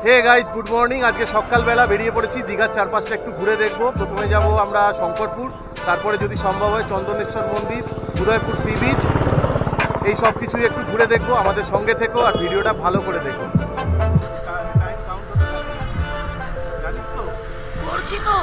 Hey guys, good morning. আজকে সকালবেলা বেরিয়ে পড়েছি দীঘার চারপাশটা একটু ঘুরে দেখবো। প্রথমে যাব আমরা শঙ্করপুর, তারপরে যদি সম্ভব হয় চন্দনেশ্বর মন্দির, উদয়পুর সি বিচ, এই সব কিছুই একটু ঘুরে দেখবো। আমাদের সঙ্গে থেকো আর ভিডিওটা ভালো করে দেখো। জানিস তো? করছি তো।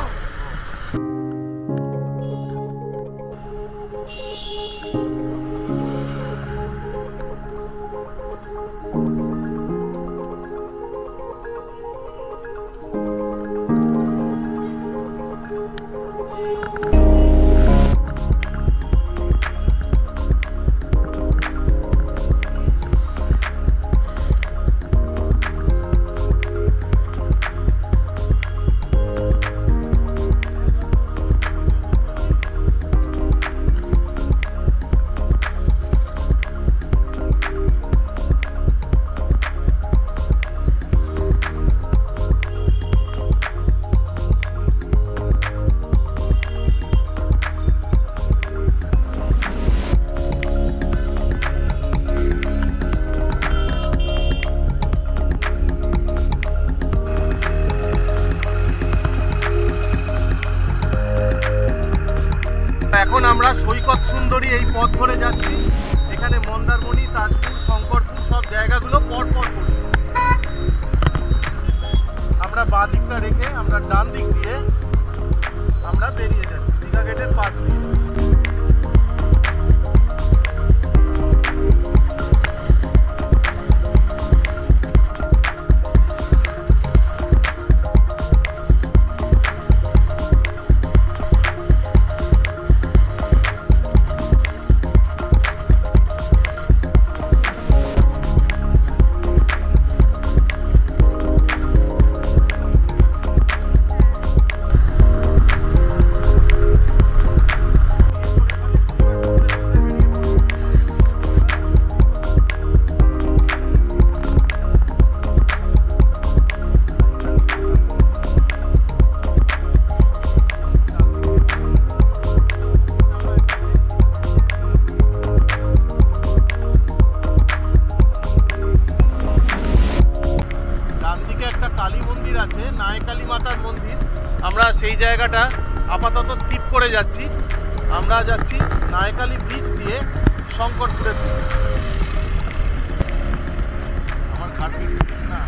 এখন আমরা সৈকত সুন্দরী এই পথ ধরে যাচ্ছি। এখানে মন্দারমণি, তাজপুর, শঙ্করপুর সব জায়গাগুলো পর পর পড়ছে। আমরা বাঁ দিকটা রেখে আমরা ডান দিক দিয়ে আমরা বেরিয়ে যাচ্ছি দীঘা গেটের পাশ দিয়ে। আমরা সেই জায়গাটা আপাতত স্কিপ করে যাচ্ছি। আমরা যাচ্ছি নায়কালী ব্রিজ দিয়ে শঙ্করপুরের দিকে। আমার ঘাটে না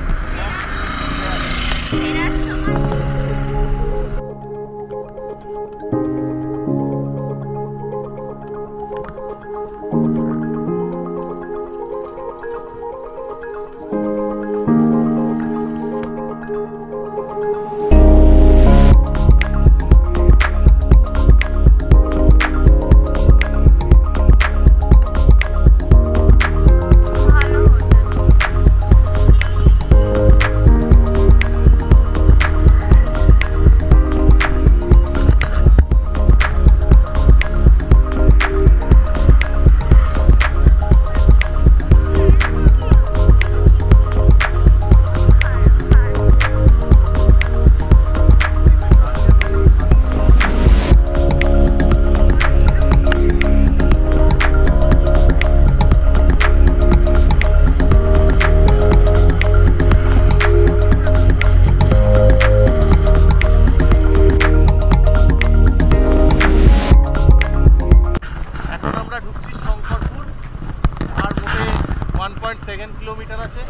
কিলোমিটার আছে,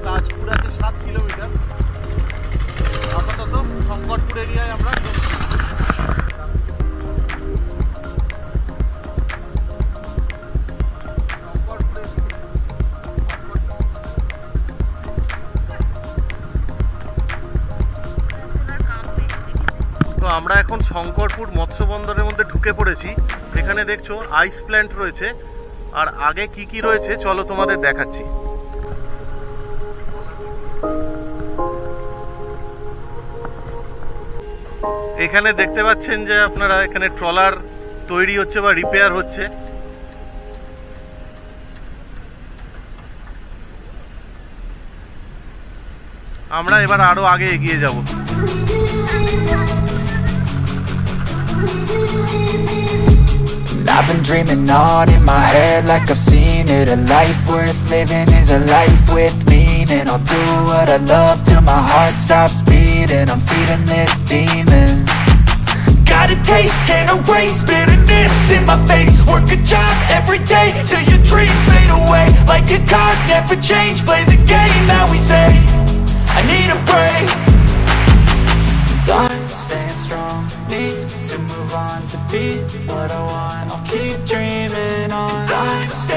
তাজপুর আছে 7 কিলোমিটার। আপাতত শঙ্করপুর এরিয়ায় আমরা তো আমরা এখন শঙ্করপুর মৎস্য বন্দরের মধ্যে ঢুকে পড়েছি। এখানে দেখছো আইস প্ল্যান্ট রয়েছে, আর আগে কি কি রয়েছে চলো তোমাদের দেখাচ্ছি। এখানে দেখতে পাচ্ছেন যে আপনারা এখানে ট্রলার তৈরি হচ্ছে বা রিপেয়ার হচ্ছে। আমরা এবার আরো আগে এগিয়ে যাব। I've been dreaming on in my head like I've seen it. A life worth living is a life with meaning. And I'll do what I love till my heart stops beating. I'm feeding this demon. Got a taste, can't erase bitterness in my face. Work a job every day till your dreams fade away. Like a card, never change, play the game that we say. I need a break. I'm staying strong, need to move on to be what I want. I'll keep dreaming on. I'm staying